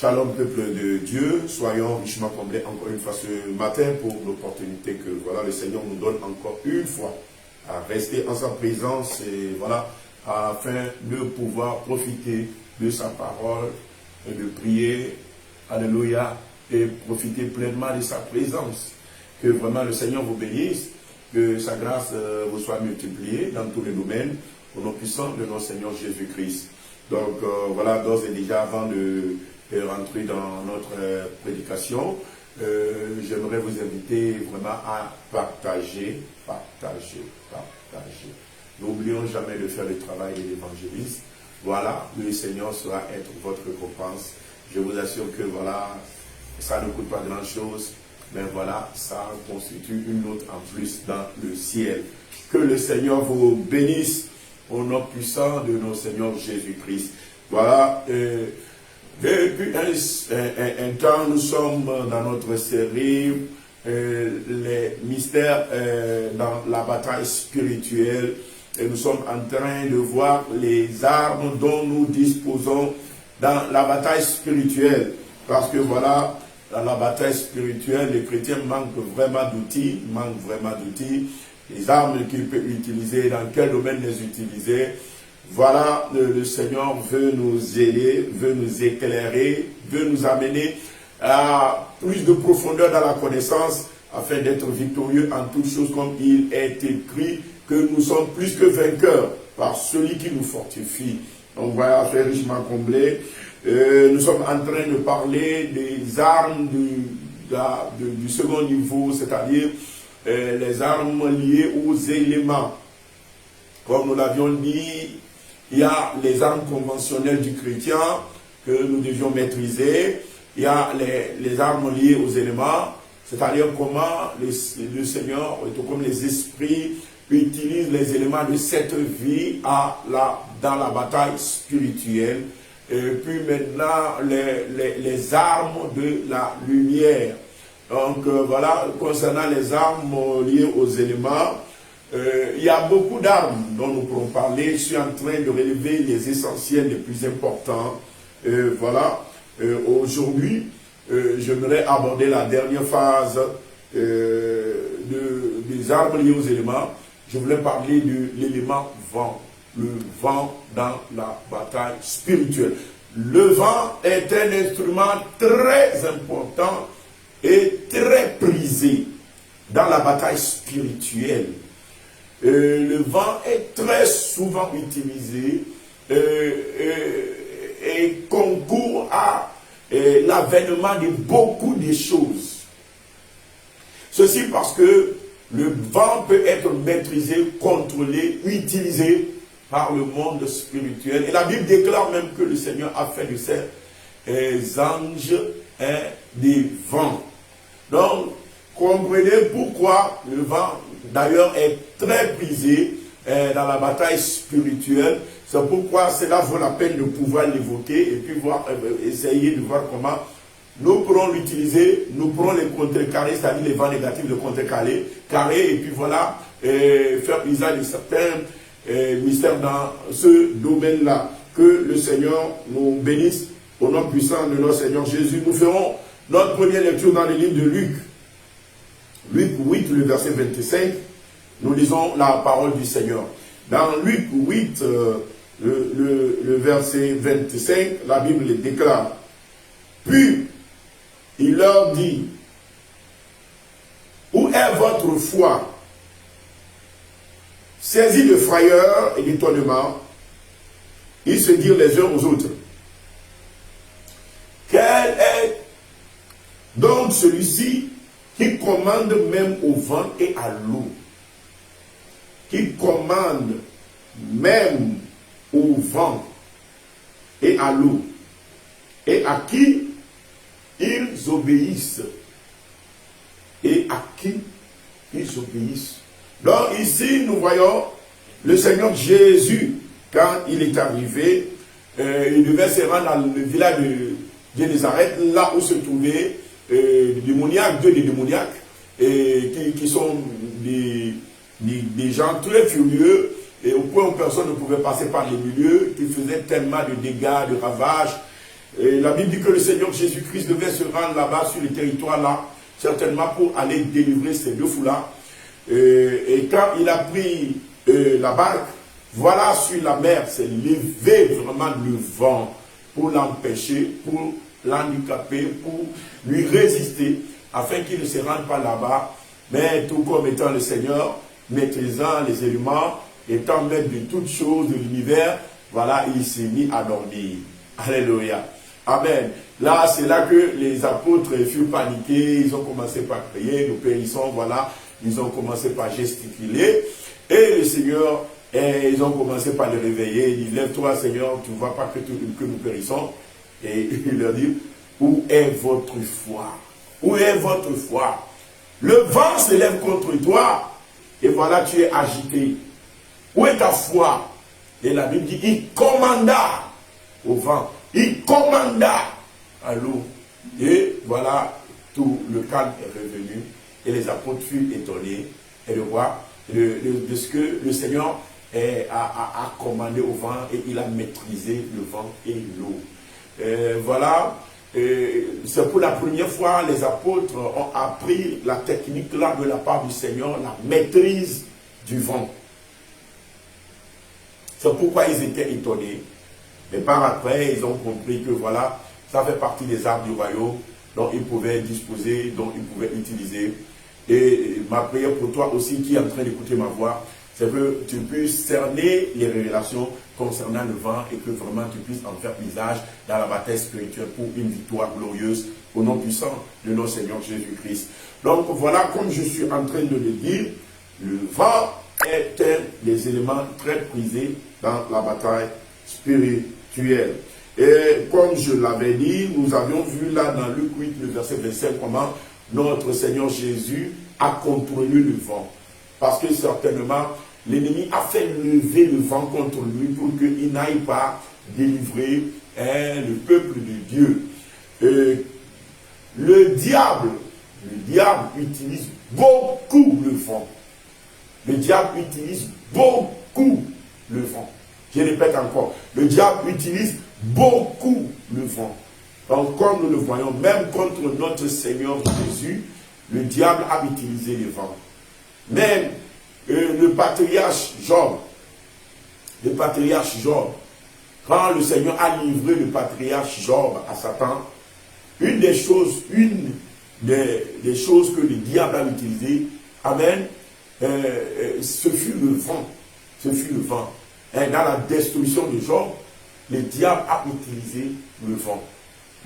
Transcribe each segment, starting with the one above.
Shalom peuple de Dieu, soyons richement comblés encore une fois ce matin pour l'opportunité que voilà, le Seigneur nous donne encore une fois à rester en sa présence et voilà, afin de pouvoir profiter de sa parole et de prier, alléluia, et profiter pleinement de sa présence. Que vraiment le Seigneur vous bénisse, que sa grâce vous soit multipliée dans tous les domaines, au nom puissant de notre Seigneur Jésus-Christ. Donc voilà, d'ores et déjà, avant de rentrer dans notre prédication, j'aimerais vous inviter vraiment à partager. N'oublions jamais de faire le travail de l'évangéliste. Voilà, le Seigneur sera être votre récompense. Je vous assure que voilà, ça ne coûte pas grand-chose, mais voilà, ça constitue une note en plus dans le ciel. Que le Seigneur vous bénisse au nom puissant de notre Seigneur Jésus-Christ. Voilà, depuis un temps, nous sommes dans notre série les mystères dans la bataille spirituelle et nous sommes en train de voir les armes dont nous disposons dans la bataille spirituelle. Parce que voilà, dans la bataille spirituelle, les chrétiens manquent vraiment d'outils, les armes qu'ils peuvent utiliser, dans quel domaine les utiliser. Voilà, le Seigneur veut nous aider, veut nous éclairer, veut nous amener à plus de profondeur dans la connaissance, afin d'être victorieux en toutes choses, comme il est écrit, que nous sommes plus que vainqueurs par celui qui nous fortifie. Donc voilà, faire richement comblé. Nous sommes en train de parler des armes du second niveau, c'est-à-dire les armes liées aux éléments. Comme nous l'avions dit, il y a les armes conventionnelles du chrétien que nous devions maîtriser. Il y a les armes liées aux éléments, c'est-à-dire comment le Seigneur, tout comme les esprits, utilisent les éléments de cette vie dans la bataille spirituelle. Et puis maintenant, les armes de la lumière. Donc voilà, concernant les armes liées aux éléments, il y a beaucoup d'armes dont nous pourrons parler. Je suis en train de relever les essentiels les plus importants. Voilà, aujourd'hui, j'aimerais aborder la dernière phase des armes liées aux éléments. Je voulais parler de l'élément vent. Le vent dans la bataille spirituelle. Le vent est un instrument très important et très prisé dans la bataille spirituelle. Le vent est très souvent utilisé et concourt à l'avènement de beaucoup de choses. Ceci parce que le vent peut être maîtrisé, contrôlé, utilisé par le monde spirituel. Et la Bible déclare même que le Seigneur a fait de ces anges des vents. Donc, comprenez pourquoi le vent, d'ailleurs, est très prisé dans la bataille spirituelle. C'est pourquoi cela vaut la peine de pouvoir l'évoquer et puis essayer de voir comment nous pourrons l'utiliser, nous pourrons les contrecarrer, c'est-à-dire les vents négatifs de contrecarrer, et puis voilà, faire usage de certains mystères dans ce domaine-là. Que le Seigneur nous bénisse au nom puissant de notre Seigneur Jésus. Nous ferons notre première lecture dans le livre de Luc. Luc 8, le verset 25. Nous lisons la parole du Seigneur. Dans Luc 8, le verset 25, la Bible déclare. Puis, il leur dit, où est votre foi? Saisis de frayeur et d'étonnement, ils se dirent les uns aux autres. Quel est donc celui-ci qui commande même au vent et à l'eau? Qui commande même au vent et à l'eau? Et à qui ils obéissent? Et à qui ils obéissent? Donc ici, nous voyons le Seigneur Jésus, quand il est arrivé, il devait se rendre dans le village de Nazareth, là où se trouvaient deux démoniaques, qui sont des gens très furieux, et au point où personne ne pouvait passer par les milieux, qui faisaient tellement de dégâts, de ravages, Et la Bible dit que le Seigneur Jésus-Christ devait se rendre là-bas, sur le territoire là, certainement pour aller délivrer ces deux fous-là. Et quand il a pris la barque, voilà, sur la mer, c'est levé vraiment le vent pour l'empêcher, pour l'handicaper, pour lui résister, afin qu'il ne se rende pas là-bas. Mais tout comme étant le Seigneur, maîtrisant les éléments, étant maître de toutes choses de l'univers, voilà, il s'est mis à dormir. Alléluia. Amen. Là, c'est là que les apôtres furent paniqués, ils ont commencé par prier, nous périssons, voilà, ils ont commencé par gesticuler, et le Seigneur, ils ont commencé par le réveiller, il dit, lève-toi Seigneur, tu ne vois pas que nous périssons, et il leur dit, où est votre foi? Où est votre foi? Le vent se lève contre toi, et voilà, tu es agité. Où est ta foi? Et la Bible dit, il commanda au vent, il commanda à l'eau. Et voilà, tout le calme est revenu. Et les apôtres furent étonnés et de voir de ce que le Seigneur a commandé au vent et il a maîtrisé le vent et l'eau. Voilà, c'est pour la première fois les apôtres ont appris la technique là de la part du Seigneur, la maîtrise du vent. C'est pourquoi ils étaient étonnés. Mais par après, ils ont compris que voilà, ça fait partie des arts du royaume dont ils pouvaient disposer, dont ils pouvaient utiliser. Et ma prière pour toi aussi qui est en train d'écouter ma voix, c'est que tu puisses cerner les révélations concernant le vent et que vraiment tu puisses en faire usage dans la bataille spirituelle pour une victoire glorieuse au nom puissant de notre Seigneur Jésus-Christ. Donc voilà, comme je suis en train de le dire, le vent est un des éléments très prisés dans la bataille spirituelle. Et comme je l'avais dit, nous avions vu là dans Luc 8, le verset 25, comment notre Seigneur Jésus a contrôlé le vent. Parce que certainement, l'ennemi a fait lever le vent contre lui pour qu'il n'aille pas délivrer le peuple de Dieu. Le diable utilise beaucoup le vent. Le diable utilise beaucoup le vent. Je répète encore, le diable utilise beaucoup le vent. Donc comme nous le voyons, même contre notre Seigneur Jésus, le diable a utilisé le vent. Même le patriarche Job, quand le Seigneur a livré le patriarche Job à Satan, une des choses que le diable a utilisé, amen, ce fut le vent. Ce fut le vent. Et dans la destruction de Job, le diable a utilisé le vent.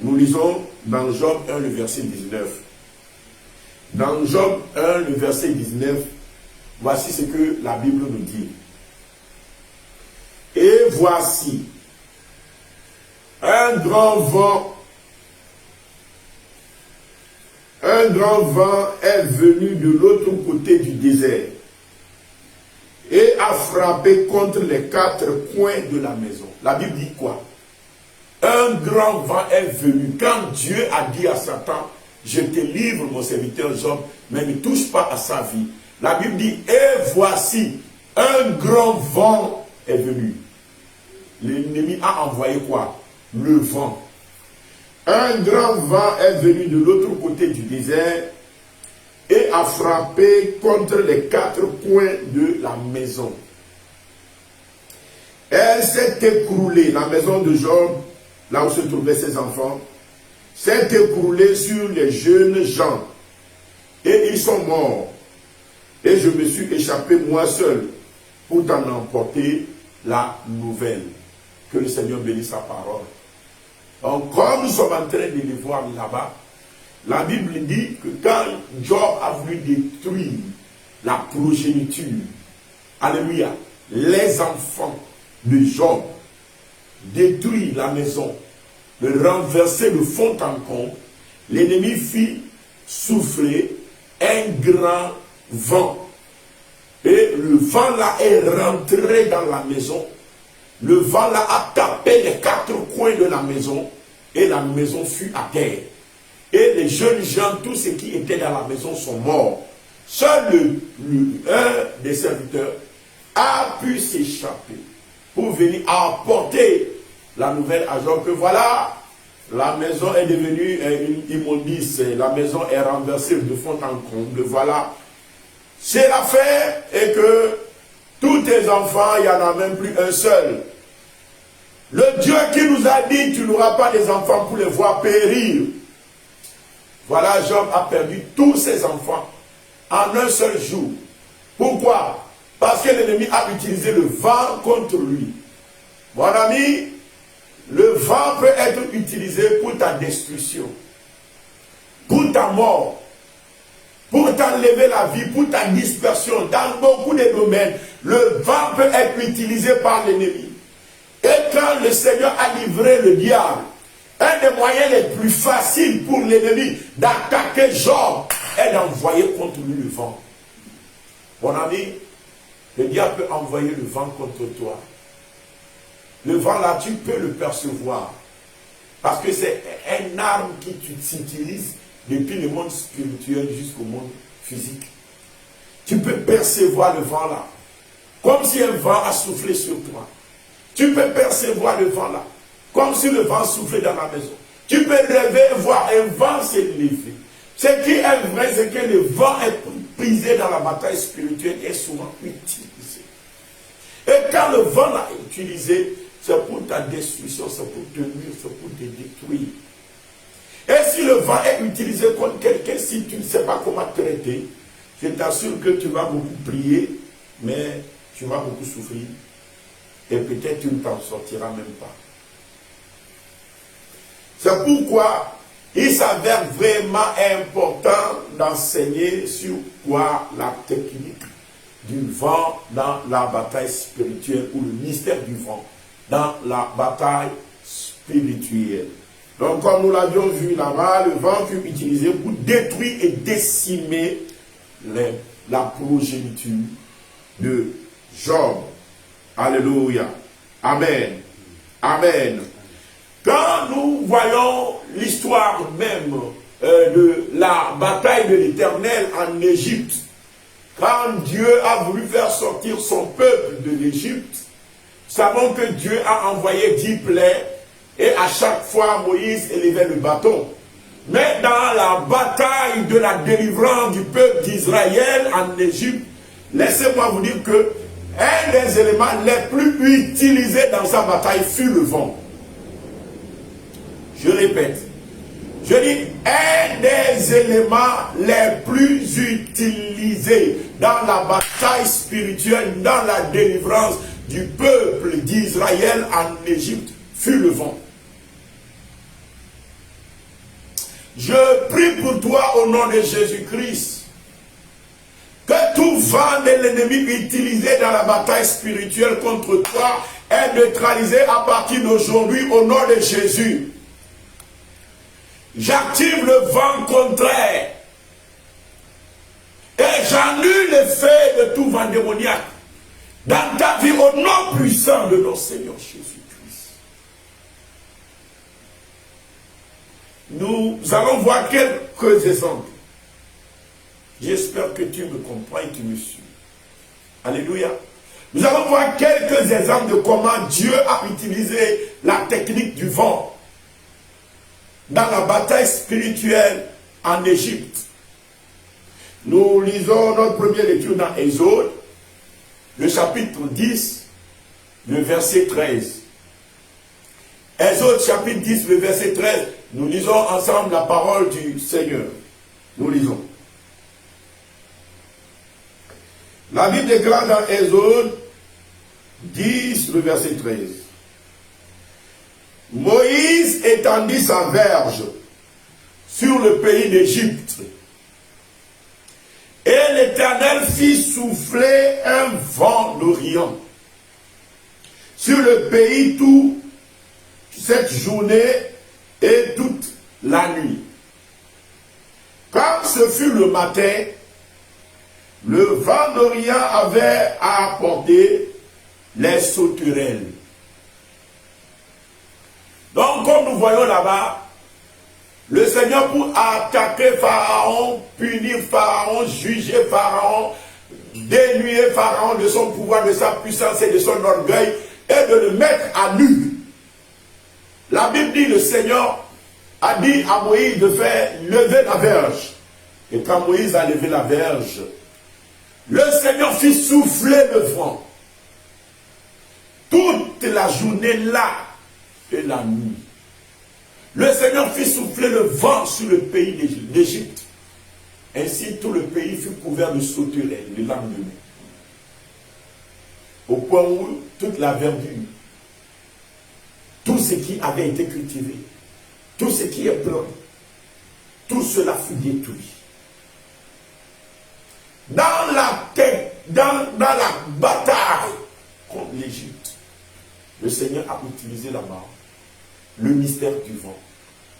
Nous lisons dans Job 1, le verset 19. Dans Job 1, le verset 19, voici ce que la Bible nous dit. Et voici, un grand vent est venu de l'autre côté du désert et a frappé contre les quatre coins de la maison. La Bible dit quoi? Un grand vent est venu. Quand Dieu a dit à Satan, je te livre mon serviteur Job, mais ne touche pas à sa vie. La Bible dit, et voici, un grand vent est venu. L'ennemi a envoyé quoi? Le vent. Un grand vent est venu de l'autre côté du désert et a frappé contre les quatre coins de la maison. Elle s'est écroulée, la maison de Job, là où se trouvaient ses enfants, s'est écroulée sur les jeunes gens. Et ils sont morts. Et je me suis échappé moi seul pour t'en emporter la nouvelle. Que le Seigneur bénisse sa parole. Donc, comme nous sommes en train de les voir là-bas, la Bible dit que quand Job a voulu détruire la progéniture, alléluia, les enfants de Job, détruire la maison, le renverser le fond en comble, l'ennemi fit souffler un grand vent. Et le vent là est rentré dans la maison. Le vent là a tapé les quatre coins de la maison et la maison fut à terre. Et les jeunes gens, tous ceux qui étaient dans la maison sont morts. Seul un des serviteurs a pu s'échapper pour venir apporter la nouvelle à Job que voilà, La maison est devenue une immondice. La maison est renversée de fond en comble. Voilà. C'est l'affaire et que tous tes enfants, il n'y en a même plus un seul. Le Dieu qui nous a dit, tu n'auras pas des enfants pour les voir périr. Voilà, Job a perdu tous ses enfants en un seul jour. Pourquoi? Parce que l'ennemi a utilisé le vent contre lui. Mon ami, le vent peut être utilisé pour ta destruction, pour ta mort, pour t'enlever la vie, pour ta dispersion. Dans beaucoup de domaines, le vent peut être utilisé par l'ennemi. Et quand le Seigneur a livré le diable, un des moyens les plus faciles pour l'ennemi d'attaquer Job est d'envoyer contre lui le vent. Mon ami, le diable peut envoyer le vent contre toi. Le vent là, tu peux le percevoir. Parce que c'est une arme qui s'utilise depuis le monde spirituel jusqu'au monde physique. Tu peux percevoir le vent là. Comme si un vent a soufflé sur toi. Tu peux percevoir le vent là. Comme si le vent soufflait dans la maison. Tu peux rêver et voir un vent s'élever. Ce qui est vrai, c'est que le vent est prisé dans la bataille spirituelle et souvent utilisé. Et quand le vent là est utilisé, c'est pour ta destruction, c'est pour te nuire, c'est pour te détruire. Et si le vent est utilisé contre quelqu'un, si tu ne sais pas comment traiter, je t'assure que tu vas beaucoup prier, mais tu vas beaucoup souffrir. Et peut-être tu ne t'en sortiras même pas. C'est pourquoi il s'avère vraiment important d'enseigner sur quoi la technique du vent dans la bataille spirituelle ou le mystère du vent dans la bataille spirituelle. Donc comme nous l'avions vu là-bas, le vent fut utilisé pour détruire et décimer la progéniture de Job. Alléluia. Amen. Amen. Quand nous voyons l'histoire même de la bataille de l'Éternel en Égypte, quand Dieu a voulu faire sortir son peuple de l'Égypte, nous savons que Dieu a envoyé 10 plaies et à chaque fois Moïse élevait le bâton. Mais dans la bataille de la délivrance du peuple d'Israël en Égypte, laissez-moi vous dire que un des éléments les plus utilisés dans sa bataille fut le vent. Je répète, je dis un des éléments les plus utilisés dans la bataille spirituelle, dans la délivrance du peuple d'Israël en Égypte fut le vent. Je prie pour toi au nom de Jésus-Christ que tout vent de l'ennemi utilisé dans la bataille spirituelle contre toi est neutralisé à partir d'aujourd'hui au nom de Jésus. J'active le vent contraire et j'annule l'effet de tout vent démoniaque dans ta vie au nom puissant de notre Seigneur Jésus-Christ. Nous allons voir quelques exemples. J'espère que tu me comprends et tu me suis. Alléluia. Nous allons voir quelques exemples de comment Dieu a utilisé la technique du vent dans la bataille spirituelle en Égypte. Nous lisons notre première lecture dans Exode, le chapitre 10, le verset 13. Exode chapitre 10, le verset 13. Nous lisons ensemble la parole du Seigneur. Nous lisons. La Bible déclare dans Exode 10, le verset 13. Moïse étendit sa verge sur le pays d'Égypte. Et l'Éternel fit souffler un vent d'Orient sur le pays toute cette journée et toute la nuit. Quand ce fut le matin, le vent d'Orient avait à apporter les sauterelles. Donc, comme nous voyons là-bas, le Seigneur pour attaquer Pharaon, punir Pharaon, juger Pharaon, dénuer Pharaon de son pouvoir, de sa puissance et de son orgueil, et de le mettre à nu. La Bible dit, le Seigneur a dit à Moïse de faire lever la verge. Et quand Moïse a levé la verge, le Seigneur fit souffler le vent. Toute la journée là et la nuit. Le Seigneur fit souffler le vent sur le pays d'Égypte. Ainsi tout le pays fut couvert de sauterelles le lendemain. Au point où toute la verdure, tout ce qui avait été cultivé, tout ce qui est blanc, tout cela fut détruit. Dans la bataille contre l'Égypte, le Seigneur a utilisé là-bas le mystère du vent.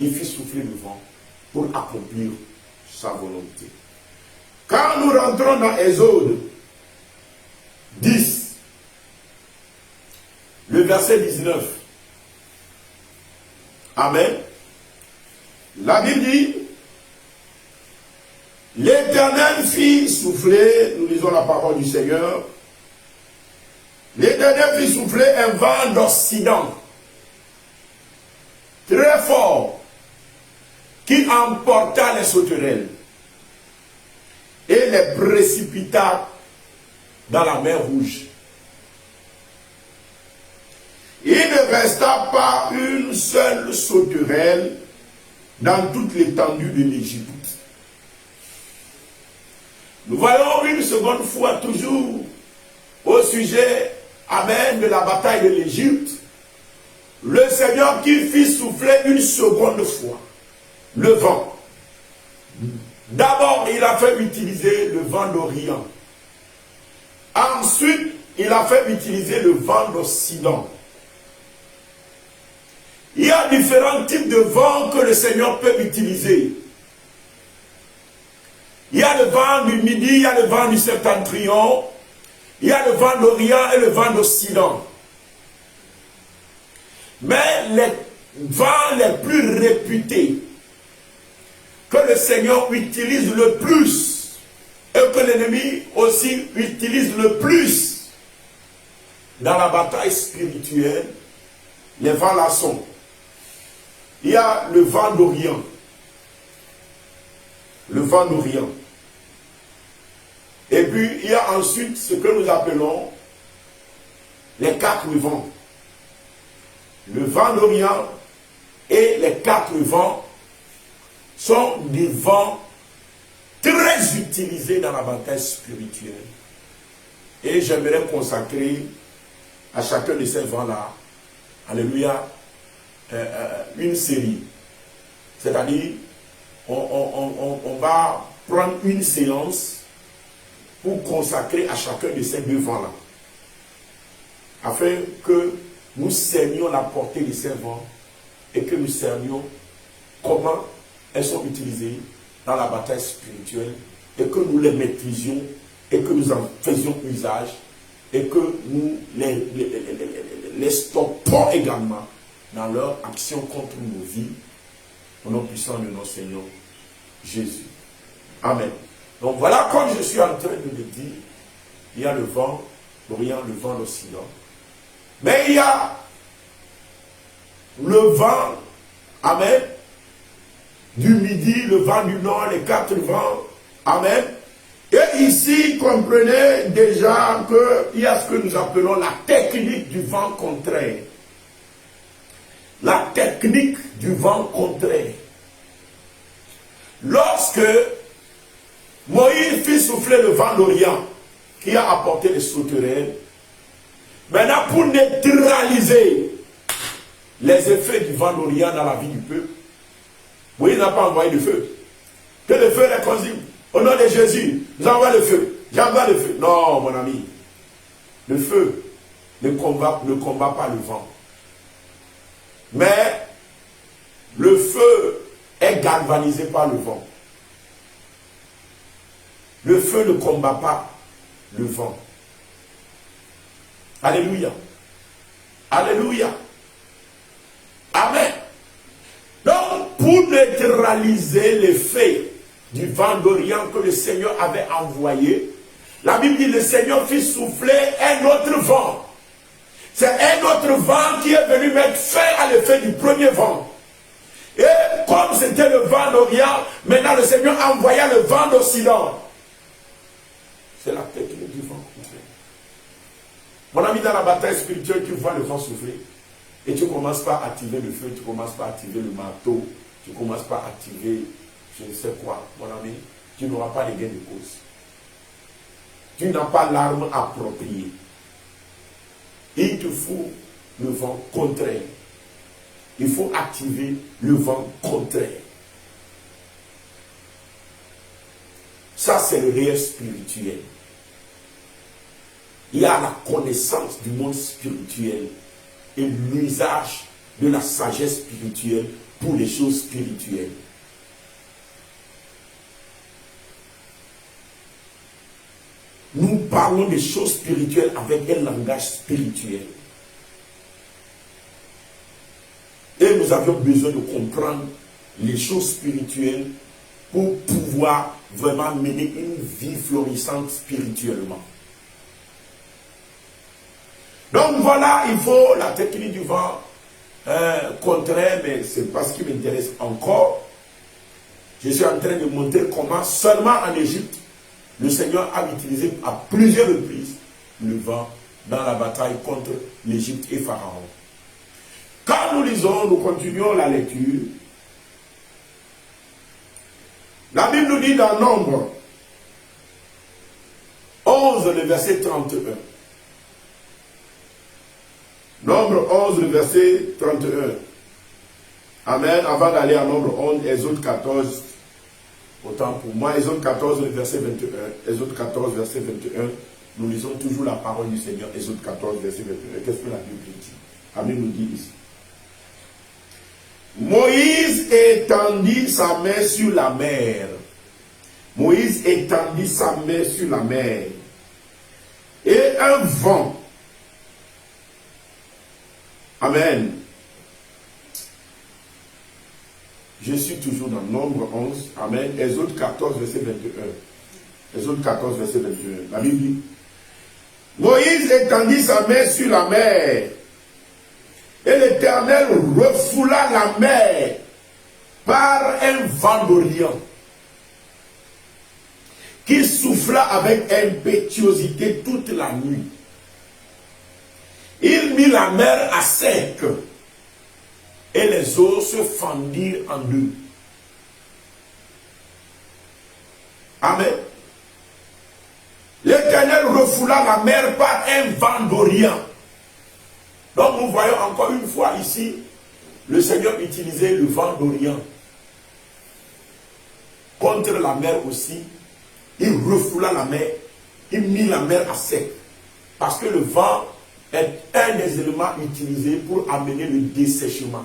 Il fit souffler le vent pour accomplir sa volonté. Quand nous rentrons dans Exode 10, le verset 19, Amen. La Bible dit, l'Éternel fit souffler, nous lisons la parole du Seigneur, l'Éternel fit souffler un vent d'Occident, très fort, qui emporta les sauterelles et les précipita dans la mer Rouge. Il ne resta pas une seule sauterelle dans toute l'étendue de l'Égypte. Nous voyons une seconde fois toujours au sujet, amen, de la bataille de l'Égypte, le Seigneur qui fit souffler une seconde fois le vent. D'abord, il a fait utiliser le vent d'Orient. Ensuite, il a fait utiliser le vent d'Occident. Il y a différents types de vents que le Seigneur peut utiliser. Il y a le vent du Midi, il y a le vent du Septentrion, il y a le vent d'Orient et le vent d'Occident. Mais les vents les plus réputés que le Seigneur utilise le plus et que l'ennemi aussi utilise le plus dans la bataille spirituelle, les vents là sont. Il y a le vent d'Orient. Le vent d'Orient. Et puis, il y a ensuite ce que nous appelons les quatre vents. Le vent d'Orient et les quatre vents sont des vents très utilisés dans la bataille spirituelle. Et j'aimerais consacrer à chacun de ces vents-là, alléluia, une série. C'est-à-dire, on va prendre une séance pour consacrer à chacun de ces deux vents-là, afin que nous cernions la portée de ces vents et que nous cernions comment elles sont utilisées dans la bataille spirituelle et que nous les maîtrisions et que nous en faisions usage et que nous les stoppons également dans leur action contre nos vies, au nom puissant de notre Seigneur Jésus. Amen. Donc voilà, comme je suis en train de le dire, il y a le vent d'Orient, le vent d'Occident. Mais il y a le vent, amen, du Midi, le vent du Nord, les quatre vents, amen. Et ici, comprenez déjà qu'il y a ce que nous appelons la technique du vent contraire. La technique du vent contraire. Lorsque Moïse fit souffler le vent d'Orient, qui a apporté les sauterelles, maintenant pour neutraliser les effets du vent d'Orient dans la vie du peuple, Moïse n'a pas envoyé de feu. Que le feu les consume. Au nom de Jésus, nous envoyons le feu. J'envoie le feu. Non, mon ami. Le feu ne combat pas le vent. Mais le feu est galvanisé par le vent. Le feu ne combat pas le vent. Alléluia. Alléluia. Amen. Donc, pour neutraliser l'effet du vent d'Orient que le Seigneur avait envoyé, la Bible dit que le Seigneur fit souffler un autre vent. C'est un autre vent qui est venu mettre fin à l'effet du premier vent. Et c'était le vent d'Orient, maintenant le Seigneur envoya le vent d'Occident. C'est la technique du vent. Mon ami, dans la bataille spirituelle, tu vois le vent souffler. Et tu ne commences pas à activer le feu, tu ne commences pas à activer le marteau, tu ne commences pas à activer je ne sais quoi. Mon ami, tu n'auras pas de gain de cause. Tu n'as pas l'arme appropriée. Il te faut le vent contraire. Il faut activer le vent contraire. Ça, c'est le réel spirituel. Il y a la connaissance du monde spirituel et l'usage de la sagesse spirituelle pour les choses spirituelles. Nous parlons des choses spirituelles avec un langage spirituel. Et nous avions besoin de comprendre les choses spirituelles pour pouvoir vraiment mener une vie florissante spirituellement. Donc voilà, il faut la technique du vent contraire, mais ce n'est pas ce qui m'intéresse encore. Je suis en train de montrer comment seulement en Égypte, le Seigneur a utilisé à plusieurs reprises le vent dans la bataille contre l'Égypte et Pharaon. Quand nous lisons, nous continuons la lecture. La Bible nous dit dans Nombre 11, le verset 31. Nombre 11, le verset 31. Amen. Avant d'aller à Nombre 11, Exode 14. Autant pour moi, Exode 14, le verset 21. Exode 14, verset 21. Nous lisons toujours la parole du Seigneur. Exode 14, verset 21. Qu'est-ce que la Bible dit? Amen nous dit ici. Moïse étendit sa main sur la mer. Moïse étendit sa main sur la mer. Et un vent. Amen. Je suis toujours dans Nombre 11. Amen. Exode 14, verset 21. Exode 14, verset 21. La Bible dit. Moïse étendit sa main sur la mer. Et l'Éternel refoula la mer par un vent d'Orient qui souffla avec impétuosité toute la nuit. Il mit la mer à sec et les eaux se fendirent en deux. Amen. L'Éternel refoula la mer par un vent d'Orient. Donc nous voyons encore une fois ici, le Seigneur utilisait le vent d'Orient. Contre la mer aussi, il refoula la mer, il mit la mer à sec. Parce que le vent est un des éléments utilisés pour amener le dessèchement,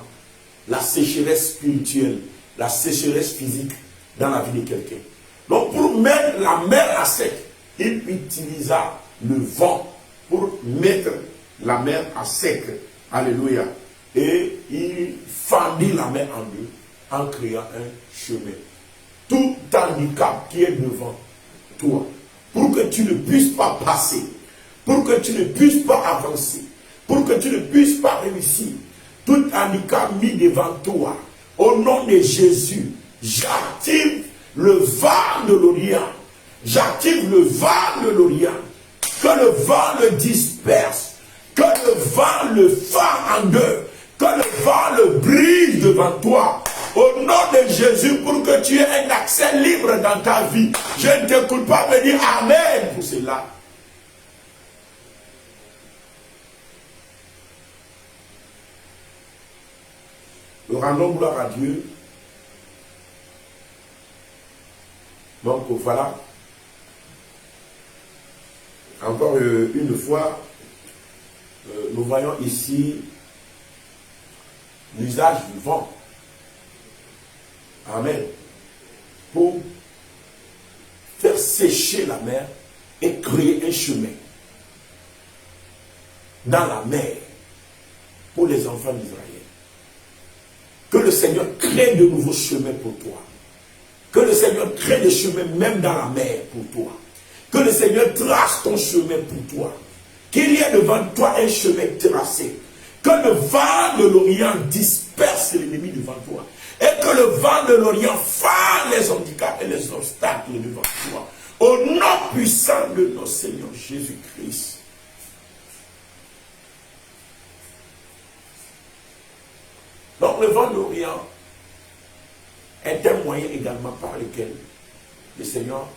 la sécheresse spirituelle, la sécheresse physique dans la vie de quelqu'un. Donc pour mettre la mer à sec, il utilisa le vent pour mettre la mer à sec. Alléluia. Et il fendit la mer en deux en créant un chemin. Tout handicap qui est devant toi, pour que tu ne puisses pas passer, pour que tu ne puisses pas avancer, pour que tu ne puisses pas réussir, tout handicap mis devant toi, au nom de Jésus, j'active le vent de l'Orient. J'active le vent de l'Orient. Que le vent le disperse. Que le vent le fend en deux. Que le vent le brise devant toi. Au nom de Jésus, pour que tu aies un accès libre dans ta vie. Je ne t'écoute pas me dire Amen pour cela. Nous rendons gloire à Dieu. Donc voilà. Encore une fois, nous voyons ici l'usage du vent. Amen. Pour faire sécher la mer et créer un chemin dans la mer pour les enfants d'Israël. Que le Seigneur crée de nouveaux chemins pour toi. Que le Seigneur crée des chemins même dans la mer pour toi. Que le Seigneur trace ton chemin pour toi. Qu'il y ait devant toi un chemin tracé. Que le vent de l'Orient disperse disperse l'ennemi devant toi. Et que le vent de l'Orient fasse les handicaps et les obstacles devant toi. Au nom puissant de notre Seigneur Jésus-Christ. Donc le vent de l'Orient est un moyen également par lequel le Seigneur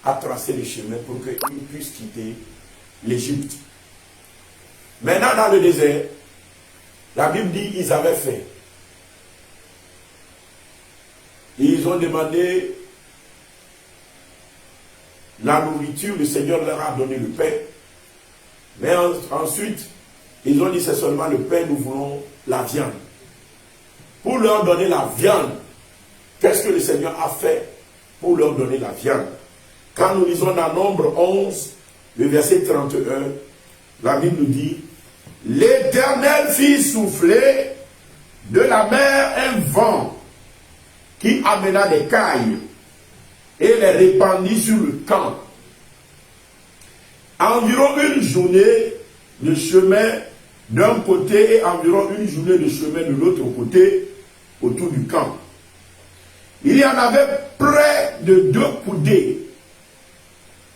a tracé le chemin pour qu'il puisse quitter l'Égypte. Maintenant dans le désert, la Bible dit qu'ils avaient faim. Ils ont demandé la nourriture, le Seigneur leur a donné le pain. Mais ensuite, ils ont dit c'est seulement le pain, nous voulons la viande. Pour leur donner la viande, qu'est-ce que le Seigneur a fait pour leur donner la viande? Quand nous lisons dans Nombre 11, le verset 31, la Bible nous dit: l'Éternel fit souffler de la mer un vent qui amena des cailles et les répandit sur le camp. Environ une journée de chemin d'un côté et environ une journée de chemin de l'autre côté autour du camp. Il y en avait près de 2 coudées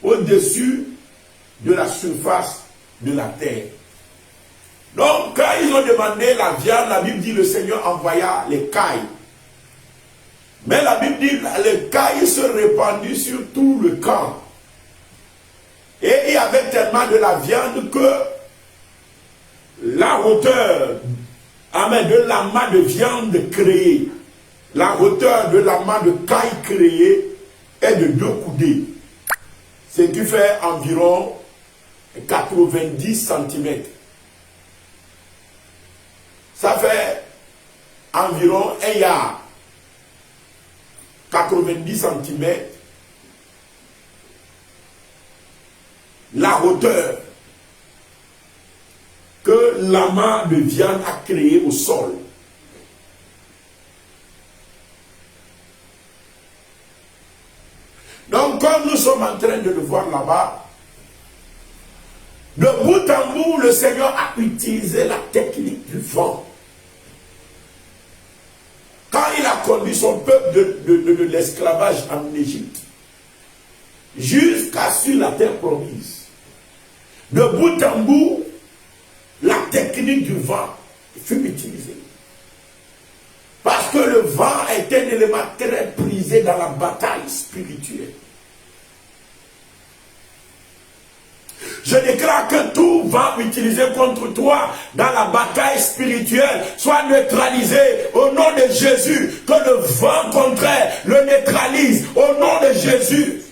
au-dessus de la surface de la terre. Donc quand ils ont demandé la viande, la Bible dit le Seigneur envoya les cailles. Mais la Bible dit les cailles se répandaient sur tout le camp. Et il y avait tellement de la viande que la hauteur de l'amas de viande créée, la hauteur de l'amas de cailles créée est de 2 coudées. Ce qui fait environ 90 cm. Ça fait environ 1 yard. 90 cm. La hauteur que l'amas de viande a créé au sol. Donc, comme nous sommes en train de le voir là-bas, de bout en bout, le Seigneur a utilisé la technique du vent. Quand il a conduit son peuple de l'esclavage en Égypte, jusqu'à sur la terre promise, de bout en bout, la technique du vent fut utilisée. Parce que le vent est un élément très prisé dans la bataille spirituelle. Je déclare que tout vent utilisé contre toi dans la bataille spirituelle soit neutralisé au nom de Jésus. Que le vent contraire le neutralise au nom de Jésus.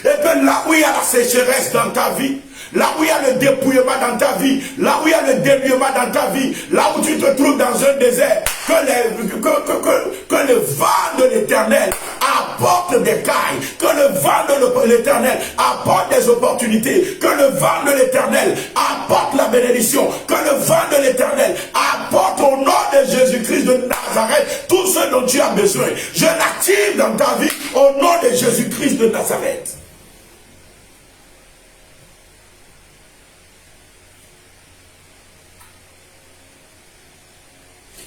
Et que là où il y a la sécheresse dans ta vie, là où il y a le dépouillement dans ta vie, là où il y a le dénuement dans ta vie, là où tu te trouves dans un désert, que le vent de l'Éternel apporte des cailles, que le vent de l'Éternel apporte des opportunités, que le vent de l'Éternel apporte la bénédiction, que le vent de l'Éternel apporte au nom de Jésus-Christ de Nazareth tout ce dont tu as besoin. Je l'active dans ta vie au nom de Jésus-Christ de Nazareth.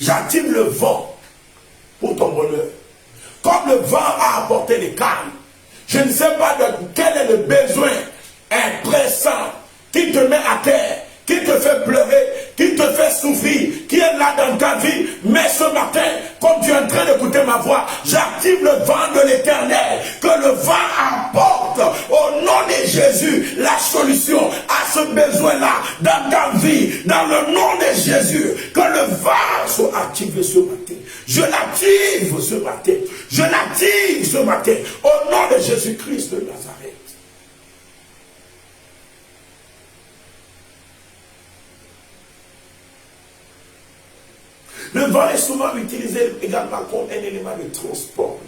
J'active le vent pour ton bonheur. Comme le vent a apporté les cailles, je ne sais pas quel est le besoin pressant qui te met à terre, qui te fait pleurer, qui te fait souffrir, qui est là dans ta vie. Mais ce matin, comme tu es en train d'écouter ma voix, j'active le vent de l'Éternel. Que le vent apporte au nom de Jésus la solution à ce besoin-là dans ta vie, dans le nom de Jésus. Que le vent soit activé ce matin. Je l'active ce matin. Je l'active ce matin au nom de Jésus-Christ de Nazareth. Le vent est souvent utilisé également comme un élément de transport.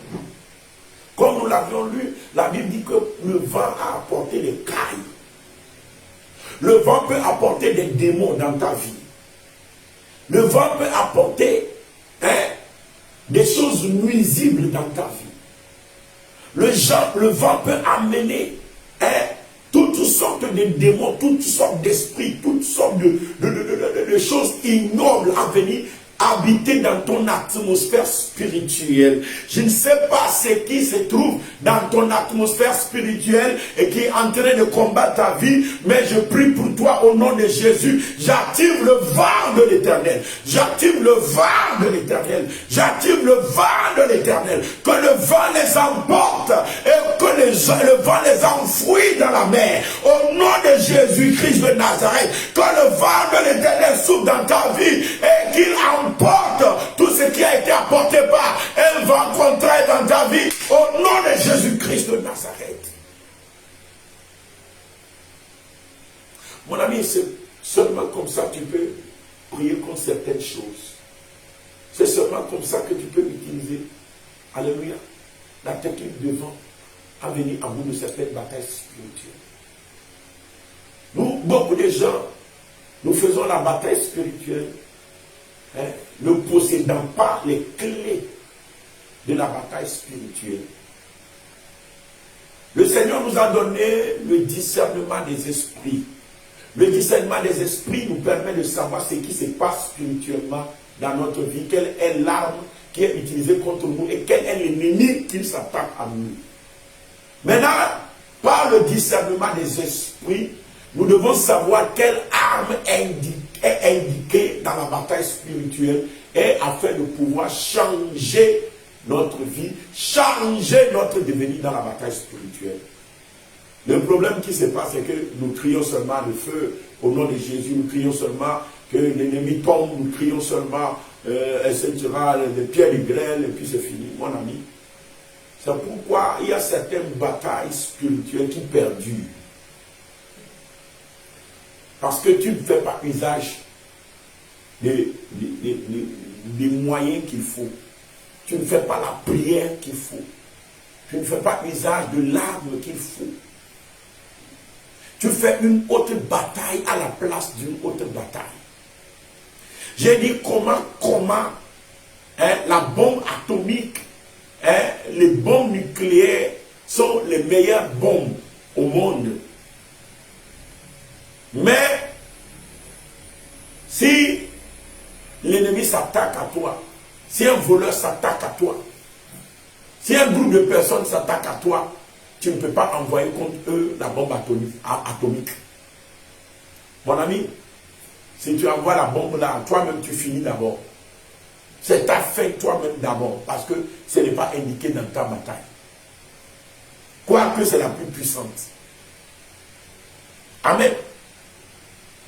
Comme nous l'avions lu, la Bible dit que le vent a apporté des cailles. Le vent peut apporter des démons dans ta vie. Le vent peut apporter des choses nuisibles dans ta vie. Le vent peut amener toute toutes sortes de démons, toutes sortes d'esprits, toutes sortes de choses ignobles à venir habiter dans ton atmosphère spirituelle. Je ne sais pas ce qui se trouve dans ton atmosphère spirituelle et qui est en train de combattre ta vie, mais je prie pour toi au nom de Jésus. J'active le vent de l'Éternel. J'active le vent de l'Éternel. J'active le vent de l'Éternel. Que le vent les emporte et que le vent les enfouit dans la mer. Au nom de Jésus-Christ de Nazareth, que le vent de l'Éternel souffle dans ta vie et qu'il emporte tout ce qui a été apporté par un vent contraire dans ta vie. Au nom de Jésus-Christ de Nazareth. Mon ami, c'est seulement comme ça que tu peux prier contre certaines choses. C'est seulement comme ça que tu peux utiliser, alléluia, la technique de vent à venir à bout de certaines batailles spirituelles. Nous, beaucoup de gens, nous faisons la bataille spirituelle, ne possédant pas les clés de la bataille spirituelle. Le Seigneur nous a donné le discernement des esprits. Le discernement des esprits nous permet de savoir ce qui se passe spirituellement dans notre vie, quelle est l'arme qui est utilisée contre nous et quel est l'ennemi qui s'attaque à nous. Maintenant, par le discernement des esprits, nous devons savoir quelle arme est indiquée dans la bataille spirituelle et afin de pouvoir changer notre vie, changer notre devenir dans la bataille spirituelle. Le problème qui se passe, c'est que nous crions seulement le feu au nom de Jésus, nous crions seulement que l'ennemi tombe, nous crions seulement, etc., les pierres du grêle, et puis c'est fini, mon ami. C'est pourquoi il y a certaines batailles spirituelles qui perdurent. Parce que tu ne fais pas usage des moyens qu'il faut. Tu ne fais pas la prière qu'il faut. Tu ne fais pas usage de l'arme qu'il faut. Tu fais une haute bataille à la place d'une haute bataille. J'ai dit comment la bombe atomique, les bombes nucléaires sont les meilleures bombes au monde. Mais si l'ennemi s'attaque à toi, si un voleur s'attaque à toi, si un groupe de personnes s'attaque à toi, tu ne peux pas envoyer contre eux la bombe atomique. Mon ami, si tu envoies la bombe là, toi-même tu finis d'abord. C'est ta fin toi-même d'abord, parce que ce n'est pas indiqué dans ta bataille. Quoique c'est la plus puissante. Amen.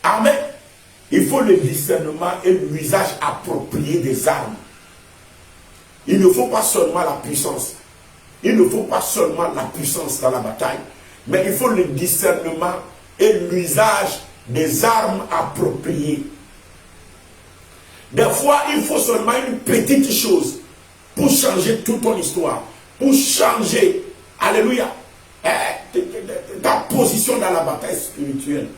Amen. Il faut le discernement et l'usage approprié des armes. Il ne faut pas seulement la puissance. Il ne faut pas seulement la puissance dans la bataille, mais il faut le discernement et l'usage des armes appropriées. Des fois, il faut seulement une petite chose pour changer toute ton histoire, pour changer, alléluia, ta position dans la bataille spirituelle.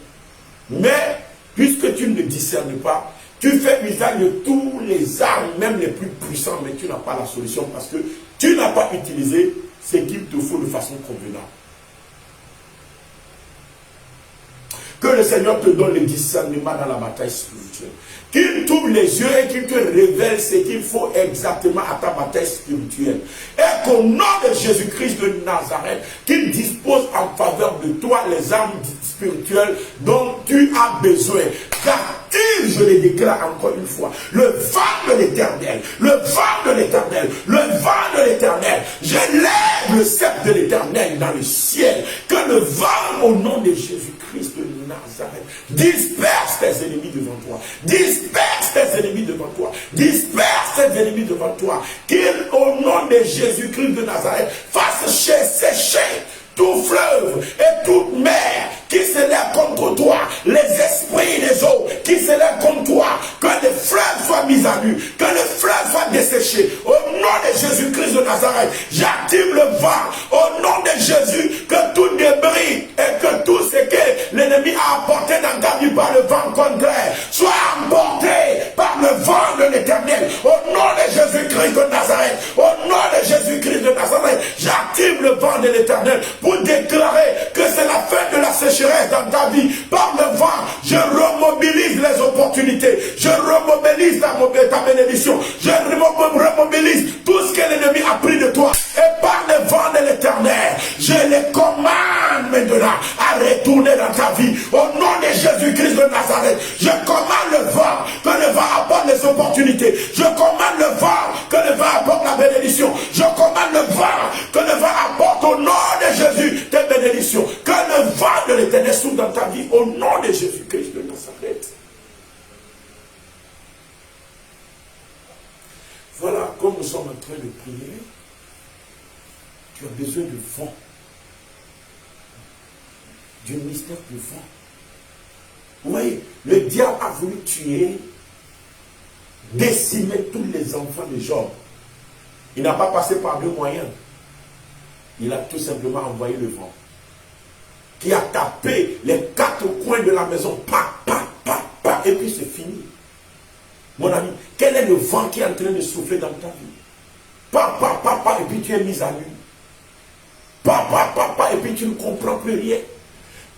Mais, puisque tu ne discernes pas, tu fais usage de tous les armes, même les plus puissants, mais tu n'as pas la solution parce que tu n'as pas utilisé ce qu'il te faut de façon convenable. Que le Seigneur te donne le discernement dans la bataille spirituelle. Qu'il t'ouvre les yeux et qu'il te révèle ce qu'il faut exactement à ta bataille spirituelle. Et qu'au nom de Jésus-Christ de Nazareth, qu'il dispose en faveur de toi les armes spirituelles dont tu as besoin. Qu'active, je le déclare encore une fois, le vent de l'Éternel, le vent de l'Éternel, le vent de l'Éternel. Je lève le sceptre de l'Éternel dans le ciel. Que le vent au nom de Jésus-Christ de Nazareth disperse tes ennemis devant toi. Disperse tes ennemis devant toi. Disperse tes ennemis devant toi. Qu'il, au nom de Jésus-Christ de Nazareth, fasse sécher tout fleuve et toute mer qui se lève contre toi, les esprits et les eaux qui se lèvent contre toi, que les fleuves soient mis à nu, que les fleuves soient desséchés. Au nom de Jésus-Christ de Nazareth, j'active le vent. Au nom de Jésus, que tout débris et que tout ce que l'ennemi a apporté dans ta vie par le vent contraire soit emporté par le vent de l'Éternel. Au nom de Jésus-Christ de Nazareth, au nom de Jésus-Christ de Nazareth, j'active le vent de l'Éternel pour déclarer que c'est la fin de la sécheresse opportunités. Je remobilise ta bénédiction. Je remobilise tout ce que l'ennemi a pris de toi. Et par le vent de l'Éternel, je les commande maintenant à retourner dans ta vie. Au nom de Jésus-Christ de Nazareth, je commande le vent, que le vent apporte les opportunités. Je commande le vent, que le vent apporte la bénédiction. Je commande le vent, que le vent apporte au nom de Jésus tes bénédictions. Que le vent de l'Éternel souffle dans ta vie au nom de Jésus-Christ de Nazareth. Voilà, comme nous sommes en train de prier, tu as besoin du vent, du mystère du vent. Vous voyez, le diable a voulu tuer, décimer tous les enfants de Job. Il n'a pas passé par deux moyens. Il a tout simplement envoyé le vent, qui a tapé les quatre coins de la maison, et puis c'est fini. Mon ami, quel est le vent qui est en train de souffler dans ta vie? Et puis tu es mis à nu. Et puis tu ne comprends plus rien.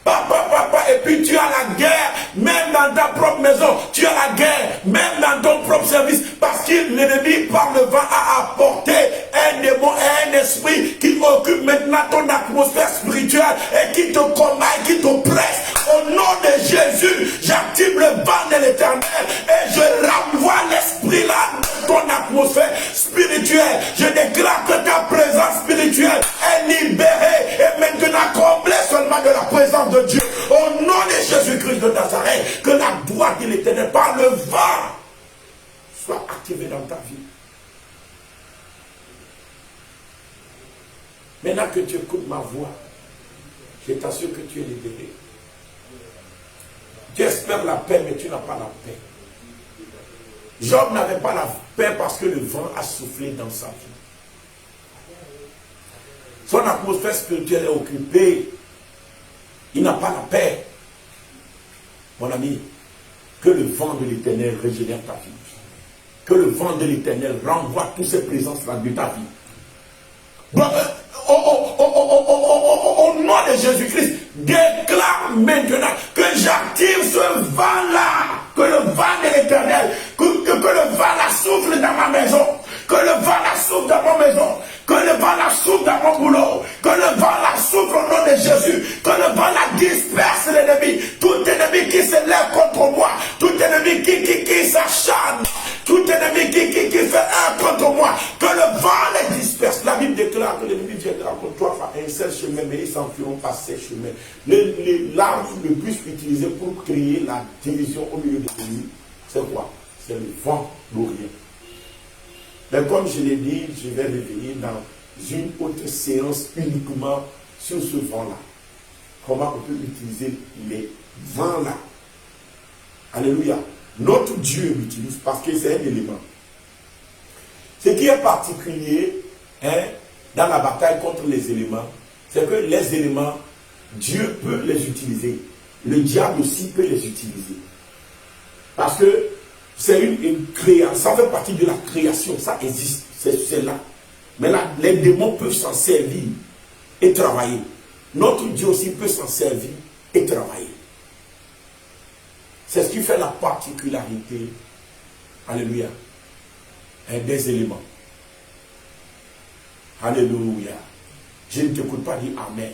Et puis tu as la guerre, même dans ta propre maison, tu as la guerre, même dans ton propre service, parce que l'ennemi par le vent a apporté un démon et un esprit qui occupe maintenant ton atmosphère spirituelle et qui te commande, qui t'oppresse. Au nom de Jésus, j'active le vent de l'Éternel et je renvoie l'esprit là dans ton atmosphère spirituelle. Je déclare que ta présence spirituelle est libérée et maintenant comblée seulement de la présence de Dieu. Au nom de Jésus-Christ de Nazareth, que la gloire de l'Éternel par le vent soit activée dans ta vie. Maintenant que tu écoutes ma voix, je t'assure que tu es libéré. Tu espères la paix, mais tu n'as pas la paix. Job n'avait pas la paix parce que le vent a soufflé dans sa vie. Son atmosphère spirituelle est occupée. Il n'a pas la paix. Mon ami, que le vent de l'Éternel régénère ta vie. Que le vent de l'Éternel renvoie toutes ces présences-là de ta vie. Au nom de Jésus-Christ, déclare maintenant que j'active ce vent-là, que le vent de l'Éternel, que le vent la souffle dans ma maison, que le vent la souffle dans ma maison, que le vent la souffle dans mon boulot, que le vent la souffle au nom de Jésus, que le vent la disperse l'ennemi, tout ennemi qui se lève contre moi, tout ennemi qui s'acharne, tout ennemi qui fait un contre moi, que le vent les disperse. La Bible déclare que l'ennemi viendra contre toi par un seul chemin, mais ils s'enfuiront par ces chemins. L'arme le plus utilisé pour créer la division au milieu de l'ennemi, c'est quoi? C'est le vent d'Orient. Mais comme je l'ai dit, je vais revenir dans une autre séance uniquement sur ce vent-là. Comment on peut utiliser les vents-là. Alléluia. Notre Dieu l'utilise parce que c'est un élément. Ce qui est particulier dans la bataille contre les éléments, c'est que les éléments, Dieu peut les utiliser. Le diable aussi peut les utiliser. Parce que c'est une création, ça fait partie de la création, ça existe, c'est là. Mais là, les démons peuvent s'en servir et travailler. Notre Dieu aussi peut s'en servir et travailler. C'est ce qui fait la particularité, alléluia, des éléments. Alléluia. Je ne t'écoute pas dire Amen.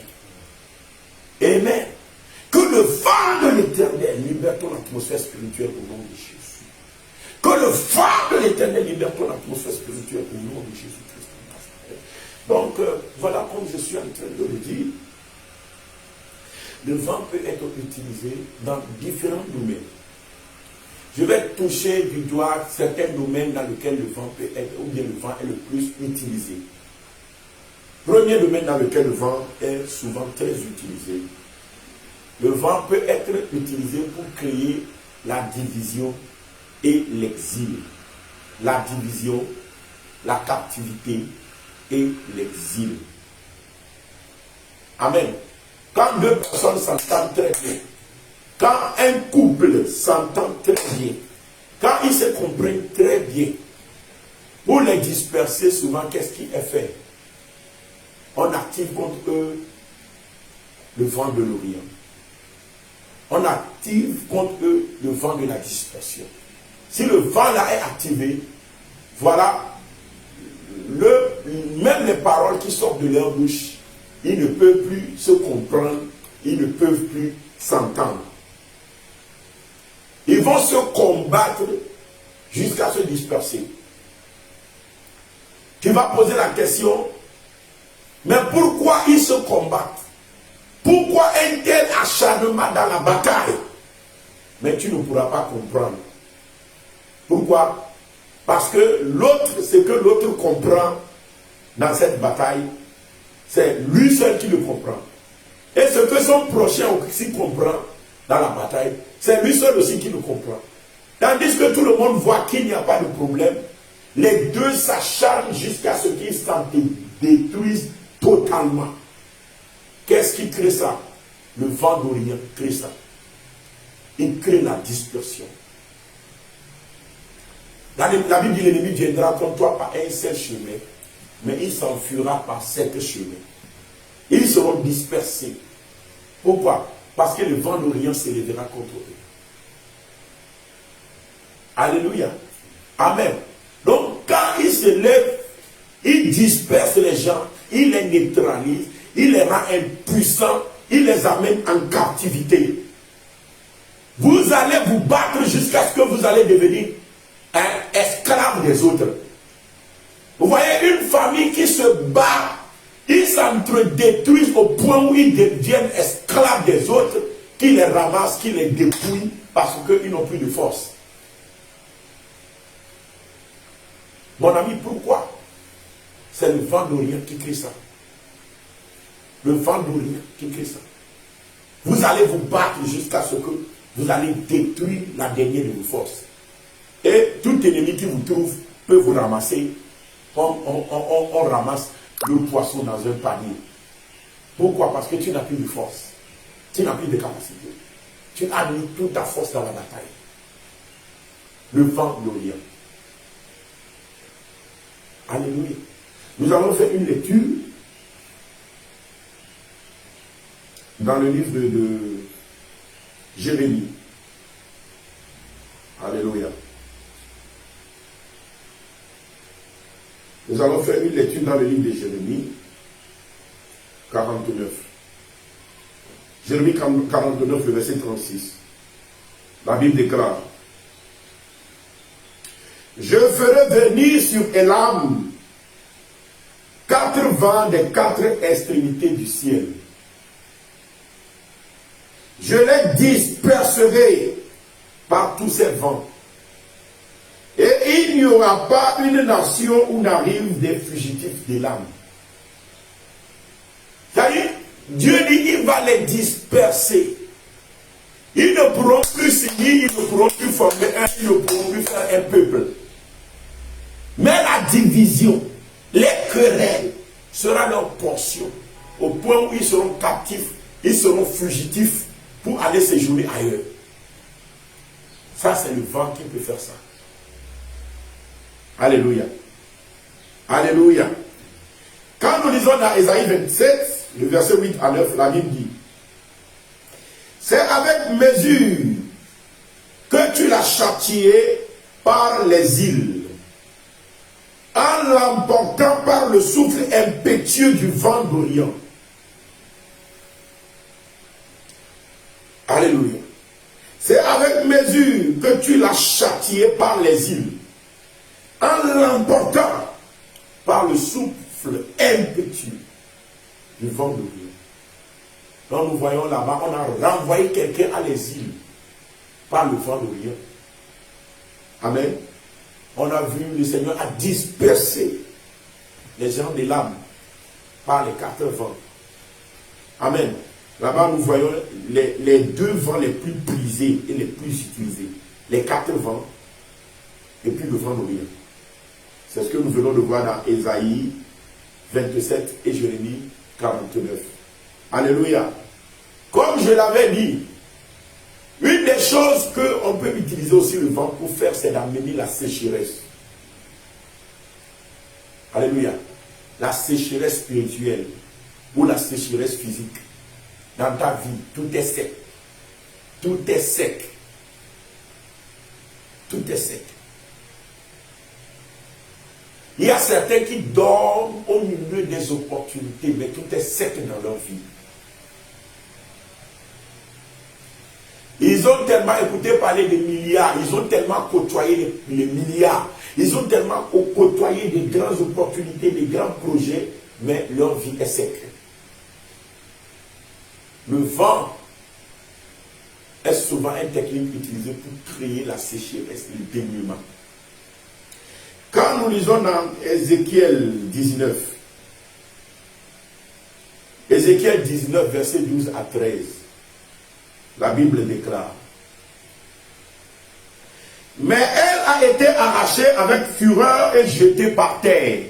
Amen. Que le vent de l'Éternel libère ton atmosphère spirituelle au nom de Jésus. Que le vent de l'Éternel libère ton atmosphère spirituelle au nom de Jésus-Christ. Donc, voilà, comme je suis en train de le dire, le vent peut être utilisé dans différents domaines. Je vais toucher du doigt certains domaines dans lesquels le vent peut être, ou bien le vent est le plus utilisé. Premier domaine dans lequel le vent est souvent très utilisé. Le vent peut être utilisé pour créer la division et l'exil. La division, la captivité et l'exil. Amen. Quand deux personnes s'entendent très bien, quand un couple s'entend très bien, quand ils se comprennent très bien, pour les disperser souvent, qu'est-ce qui est fait? On active contre eux le vent de l'Orient. On active contre eux le vent de la dispersion. si le vent là est activé, voilà, même les paroles qui sortent de leur bouche, ils ne peuvent plus se comprendre, ils ne peuvent plus s'entendre. Ils vont se combattre jusqu'à se disperser. Tu vas poser la question, mais pourquoi ils se combattent? Pourquoi un tel acharnement dans la bataille? Mais tu ne pourras pas comprendre. Pourquoi? Parce que l'autre, ce que l'autre comprend dans cette bataille, c'est lui seul qui le comprend. Et ce que son prochain aussi comprend dans la bataille, c'est lui seul aussi qui le comprend. Tandis que tout le monde voit qu'il n'y a pas de problème, les deux s'acharnent jusqu'à ce qu'ils s'en détruisent totalement. Qu'est-ce qui crée ça? Le vent d'Orient crée ça. Il crée la dispersion. La Bible dit l'ennemi viendra contre toi par un seul chemin, mais il s'enfuira par 7 chemins. Ils seront dispersés. Pourquoi? Parce que le vent d'Orient s'élèvera contre eux. Alléluia. Amen. Donc, quand il se lève, il disperse les gens, il les neutralise, il les rend impuissants, il les amène en captivité. Vous allez vous battre jusqu'à ce que vous allez devenir un esclave des autres. Vous voyez une famille qui se bat, ils s'entre-détruisent au point où ils deviennent esclaves des autres, qui les ramassent, qui les dépouillent parce qu'ils n'ont plus de force. Mon ami, pourquoi? C'est le vent d'Orient qui crée ça. Le vent d'Orient qui crée ça. Vous allez vous battre jusqu'à ce que vous allez détruire la dernière de vos forces. Et tout ennemi qui vous trouve peut vous ramasser. On ramasse le poisson dans un panier. Pourquoi? Parce que tu n'as plus de force. Tu n'as plus de capacité. Tu as mis toute ta force dans la bataille. Le vent d'Orient. Alléluia. Nous allons faire une lecture dans le livre de Jérémie. Alléluia. Nous allons faire une lecture dans le livre de Jérémie 49. Jérémie 49, le verset 36. La Bible déclare: je ferai venir sur Élam 4 vents des 4 extrémités du ciel. Je les disperserai par tous ces vents. Et il n'y aura pas une nation où n'arrivent des fugitifs d'Élam. C'est-à-dire, Dieu dit qu'il va les disperser. Ils ne pourront plus s'unir, ils ne pourront plus former ils ne pourront plus faire un peuple. Mais la division, les querelles, sera leur portion. Au point où ils seront captifs, ils seront fugitifs pour aller séjourner ailleurs. Ça, c'est le vent qui peut faire ça. Alléluia. Alléluia. Quand nous lisons dans Ésaïe 27, le verset 8 à 9, la Bible dit: c'est avec mesure que tu l'as châtié par les îles, en l'emportant par le souffle impétueux du vent d'Orient. Alléluia. C'est avec mesure que tu l'as châtié par les îles, en l'emportant par le souffle impétueux du vent d'Orient. Donc nous voyons là-bas, on a renvoyé quelqu'un à l'exil par le vent d'Orient. Amen. On a vu le Seigneur a dispersé les gens de l'âme par les 4 vents. Amen. Là-bas, nous voyons les 2 vents les plus brisés et les plus utilisés. Les 4 vents et puis le vent d'Orient. C'est ce que nous venons de voir dans Ésaïe 27 et Jérémie 49. Alléluia. Comme je l'avais dit, une des choses qu'on peut utiliser aussi le vent pour faire, c'est d'amener la sécheresse. Alléluia. La sécheresse spirituelle ou la sécheresse physique. Dans ta vie, tout est sec. Tout est sec. tout est sec. Il y a certains qui dorment au milieu des opportunités, mais tout est sec dans leur vie. Ils ont tellement écouté parler des milliards, ils ont tellement côtoyé les milliards, ils ont tellement côtoyé des grandes opportunités, des grands projets, mais leur vie est sec. Le vent est souvent une technique utilisée pour créer la sécheresse, le dénuement. Quand nous lisons dans Ézéchiel 19, Ézéchiel 19, versets 12 à 13, la Bible déclare: mais elle a été arrachée avec fureur et jetée par terre.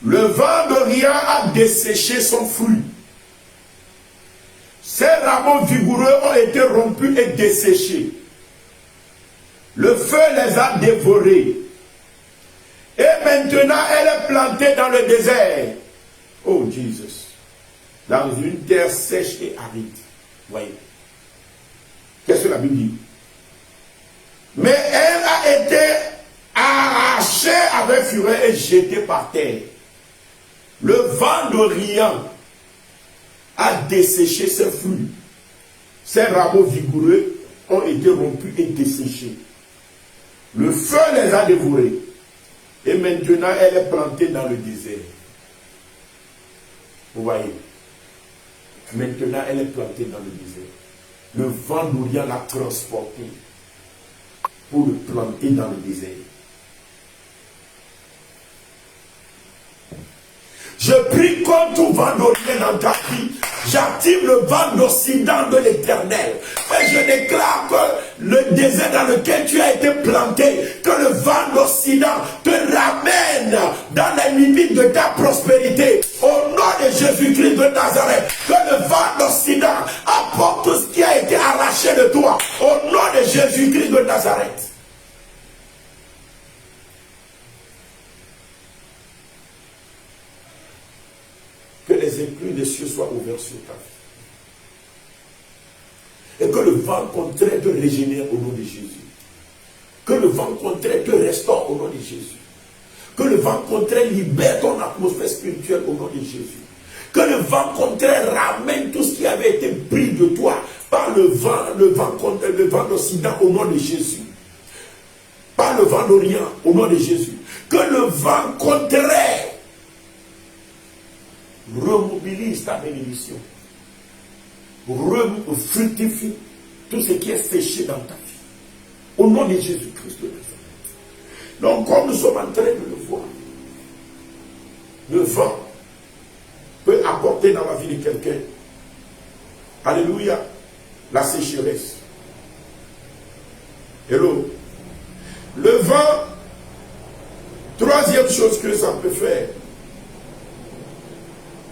Le vent d'Orient a desséché son fruit. Ses rameaux vigoureux ont été rompus et desséchés. Le feu les a dévorés. Et maintenant, elle est plantée dans le désert. Oh, Jesus. Dans une terre sèche et aride. Voyez. Qu'est-ce que la Bible dit? Mais elle a été arrachée avec fureur et jetée par terre. Le vent d'Orient a desséché ses fruits. Ses rameaux vigoureux ont été rompus et desséchés. Le feu les a dévorés. Et maintenant, elle est plantée dans le désert. Vous voyez? Maintenant, elle est plantée dans le désert. Le vent d'Orient l'a transportée pour le planter dans le désert. Je prie contre tout vent d'Orient dans ta vie. J'active le vent d'Occident de l'Éternel. Et je déclare que le désert dans lequel tu as été planté, que le vent d'Occident te ramène dans les limites de ta prospérité. Au nom de Jésus-Christ de Nazareth, que le vent d'Occident apporte tout ce qui a été arraché de toi. Au nom de Jésus-Christ de Nazareth. Que les écluses des cieux soient ouverts sur ta vie. Et que le vent contraire te régénère au nom de Jésus. Que le vent contraire te restaure au nom de Jésus. Que le vent contraire libère ton atmosphère spirituelle au nom de Jésus. Que le vent contraire ramène tout ce qui avait été pris de toi par le vent d'Occident au nom de Jésus. Par le vent d'Orient au nom de Jésus. Que le vent contraire remobilise ta bénédiction. Fructifie tout ce qui est séché dans ta vie. Au nom de Jésus-Christ de Nazareth. Donc, comme nous sommes en train de le voir, le vent peut apporter dans la vie de quelqu'un, alléluia, la sécheresse. Hello. Le vent, troisième chose que ça peut faire,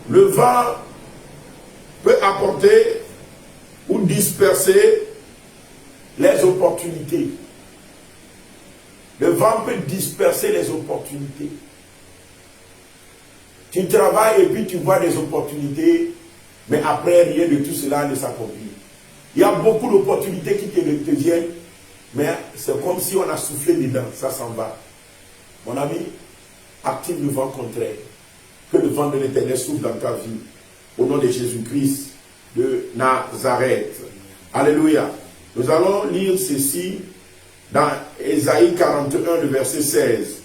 le vent peut apporter ou disperser les opportunités. Le vent peut disperser les opportunités. Tu travailles et puis tu vois des opportunités, mais après rien de tout cela ne s'accomplit. Il y a beaucoup d'opportunités qui te viennent, mais c'est comme si on a soufflé dedans, ça s'en va. Mon ami, active le vent contraire. Que le vent de l'Éternel souffle dans ta vie. Au nom de Jésus-Christ de Nazareth. Alléluia. Nous allons lire ceci dans Ésaïe 41, le verset 16.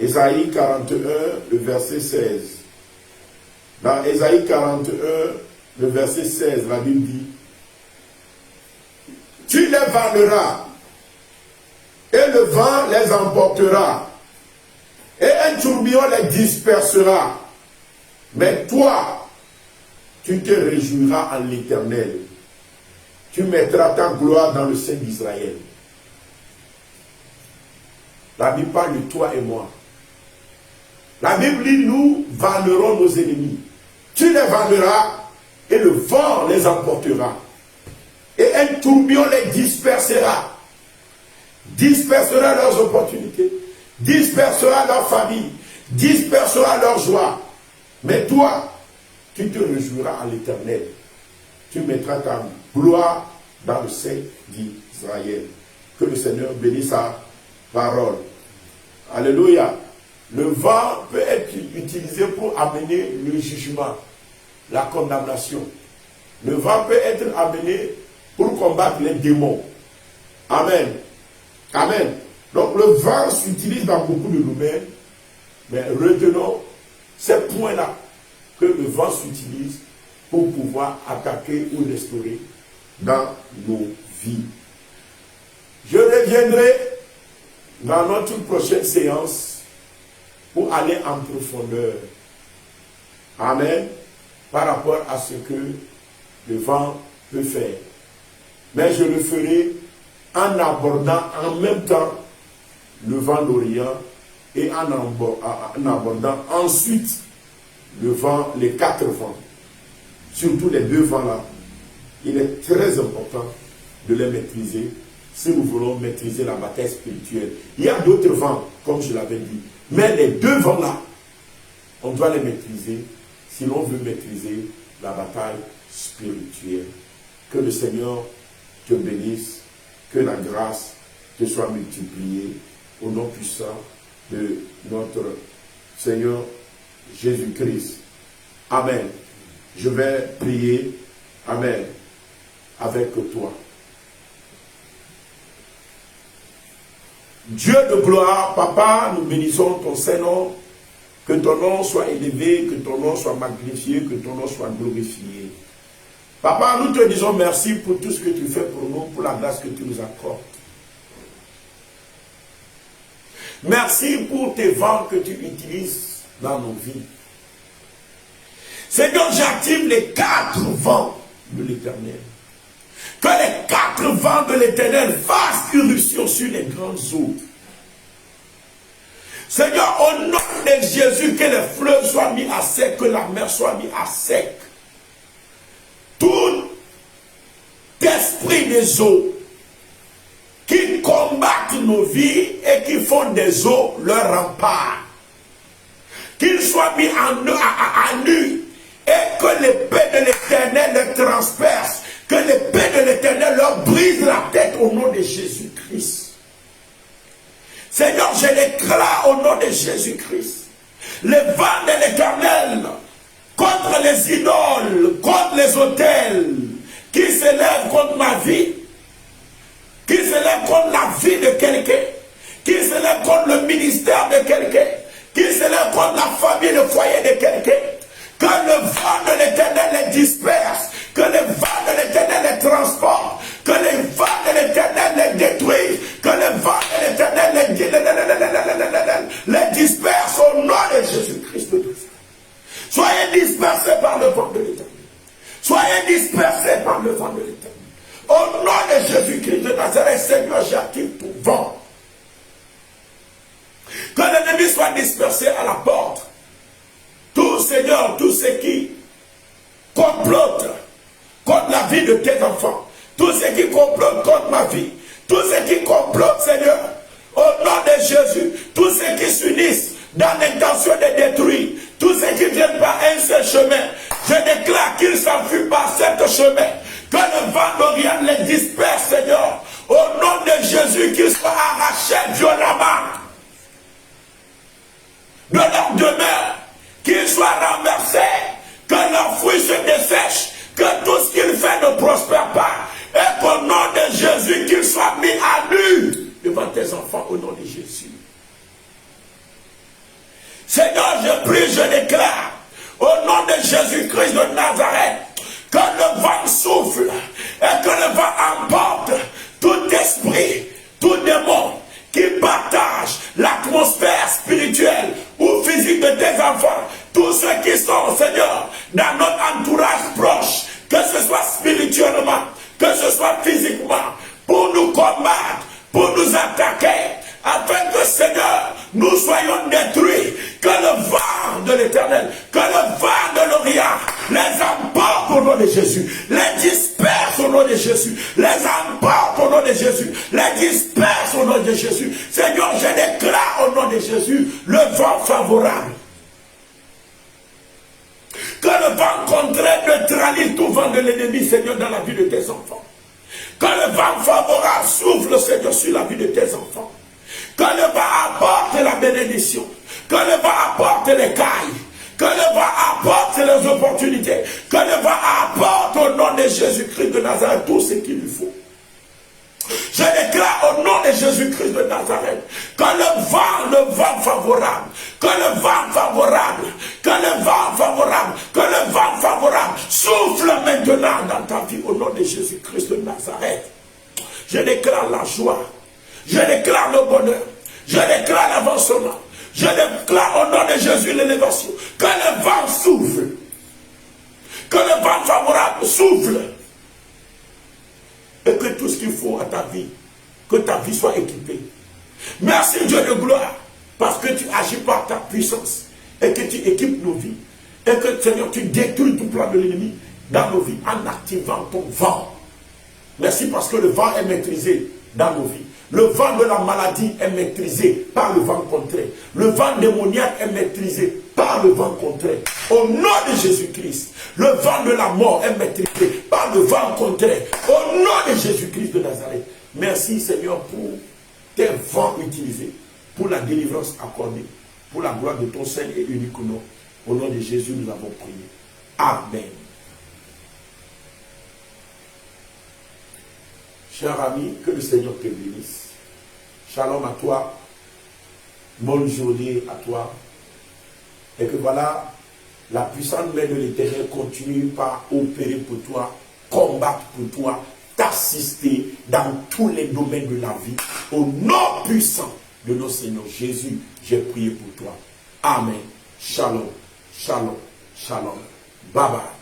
Ésaïe 41, le verset 16. Dans Ésaïe 41, le verset 16, la Bible dit: tu les vanneras, et le vent les emportera, et un tourbillon les dispersera. Mais toi, tu te réjouiras en l'Éternel. Tu mettras ta gloire dans le sein d'Israël. La Bible parle de toi et moi. La Bible dit: nous vannerons nos ennemis. Tu les vanneras et le vent les emportera. Et un tourbillon les dispersera. Dispersera leurs opportunités. Dispersera leur famille. Dispersera leur joie. Mais toi, tu te réjouiras à l'Éternel. Tu mettras ta gloire dans le sein d'Israël. Que le Seigneur bénisse sa parole. Alléluia. Le vent peut être utilisé pour amener le jugement, la condamnation. Le vent peut être amené pour combattre les démons. Amen. Amen. Donc le vent s'utilise dans beaucoup de domaines, mais retenons ces points-là, que le vent s'utilise pour pouvoir attaquer ou restaurer dans nos vies. Je reviendrai dans notre prochaine séance pour aller en profondeur. Amen. Par rapport à ce que le vent peut faire. Mais je le ferai en abordant en même temps le vent d'Orient et en abordant ensuite le vent, les 4 vents. Surtout les 2 vents-là. Il est très important de les maîtriser si nous voulons maîtriser la bataille spirituelle. Il y a d'autres vents, comme je l'avais dit. Mais les 2 vents-là, on doit les maîtriser si l'on veut maîtriser la bataille spirituelle. Que le Seigneur te bénisse, que la grâce te soit multipliée au nom puissant de notre Seigneur Jésus-Christ. Amen. Je vais prier, Amen, avec toi. Dieu de gloire, Papa, nous bénissons ton Saint-Nom. Que ton nom soit élevé, que ton nom soit magnifié, que ton nom soit glorifié. Papa, nous te disons merci pour tout ce que tu fais pour nous, pour la grâce que tu nous accordes. Merci pour tes vents que tu utilises dans nos vies. Seigneur, j'active les 4 vents de l'Éternel. Que les 4 vents de l'Éternel fassent irruption sur les grandes eaux. Seigneur, au nom de Jésus, que les fleuves soient mis à sec, que la mer soit mise à sec. Tout esprit des eaux qui combattent nos vies et qui font des eaux leur rempart, qu'ils soient mis à nu et que l'épée de l'Éternel les transperce, que l'épée de l'Éternel leur brise la tête au nom de Jésus-Christ. Seigneur, je déclare au nom de Jésus-Christ les vents de l'Éternel contre les idoles, contre les autels qui s'élèvent contre ma vie, qui s'élèvent contre la vie de quelqu'un, qui s'élèvent contre le ministère de quelqu'un, qui s'élèvent contre la famille, le foyer de quelqu'un. Que le vent de l'Éternel les disperse, que le vent de l'Éternel les transporte, que le vent de l'Éternel les détruise, que le vent de l'Éternel les disperse au nom de Jésus-Christ de Nazareth. Soyez dispersés par le vent de l'Éternel. Soyez dispersés par le vent de l'Éternel. Au nom de Jésus-Christ de Nazareth, Seigneur, j'active tout vent. Que l'ennemi soit dispersé à la porte. Tout, Seigneur, tous ceux qui complotent contre la vie de tes enfants, tous ceux qui complotent contre ma vie, tous ceux qui complotent, Seigneur, au nom de Jésus, tous ceux qui s'unissent dans l'intention de détruire, tous ceux qui viennent par un seul chemin, je déclare qu'ils s'enfuient par ce chemin, que le vent d'Orient les disperse, Seigneur, au nom de Jésus, qu'ils soient arrachés violemment de leur demeure, qu'ils soient renversés, que leurs fruits se dessèchent, que tout ce qu'ils font ne prospère pas, et qu'au nom de Jésus, qu'ils soient mis à nu devant tes enfants, au nom de Jésus. Seigneur, je prie, je déclare, au nom de Jésus-Christ de Nazareth, que le vent souffle et que le vent emporte tout esprit, tout démon qui partage l'atmosphère spirituelle ou physique de tes enfants, tous ceux qui sont, Seigneur, dans notre entourage proche, que ce soit spirituellement, que ce soit physiquement, pour nous combattre, pour nous attaquer, afin que, Seigneur, nous soyons détruits, que le vent de l'Éternel, que le vent de l'Orient les emporte au nom de Jésus, les disperse au nom de Jésus, les emporte au nom de Jésus, les disperse au nom de Jésus. Seigneur, je déclare au nom de Jésus le vent favorable. Que le vent contraire neutralise tout vent de l'ennemi, Seigneur, dans la vie de tes enfants. Que le vent favorable souffle, Seigneur, sur la vie de tes enfants. Que le vent apporte la bénédiction. Que le vent apporte les cailles. Que le vent apporte les opportunités. Que le vent apporte au nom de Jésus-Christ de Nazareth tout ce qu'il lui faut. Je déclare au nom de Jésus-Christ de Nazareth que le vent favorable, que le vent favorable, que le vent favorable, que le vent favorable souffle maintenant dans ta vie au nom de Jésus-Christ de Nazareth. Je déclare la joie, je déclare le bonheur, je déclare l'avancement, je déclare au nom de Jésus l'élévation, que le vent souffle, que le vent favorable souffle. Et que tout ce qu'il faut à ta vie, que ta vie soit équipée. Merci Dieu de gloire, parce que tu agis par ta puissance et que tu équipes nos vies. Et que Seigneur, tu détruis tout plan de l'ennemi dans nos vies en activant ton vent. Merci parce que le vent est maîtrisé dans nos vies. Le vent de la maladie est maîtrisé par le vent contraire. Le vent démoniaque est maîtrisé par le vent contraire. Au nom de Jésus-Christ, le vent de la mort est maîtrisé par le vent contraire. Au nom de Jésus-Christ de Nazareth. Merci Seigneur pour tes vents utilisés, pour la délivrance accordée, pour la gloire de ton Saint et unique nom. Au nom de Jésus, nous avons prié. Amen. Cher ami, que le Seigneur te bénisse. Shalom à toi. Bonne journée à toi. Et que voilà, la puissante main de l'Éternel continue par opérer pour toi, combattre pour toi, t'assister dans tous les domaines de la vie. Au nom puissant de notre Seigneur Jésus, j'ai prié pour toi. Amen. Shalom, shalom, shalom. Bye bye.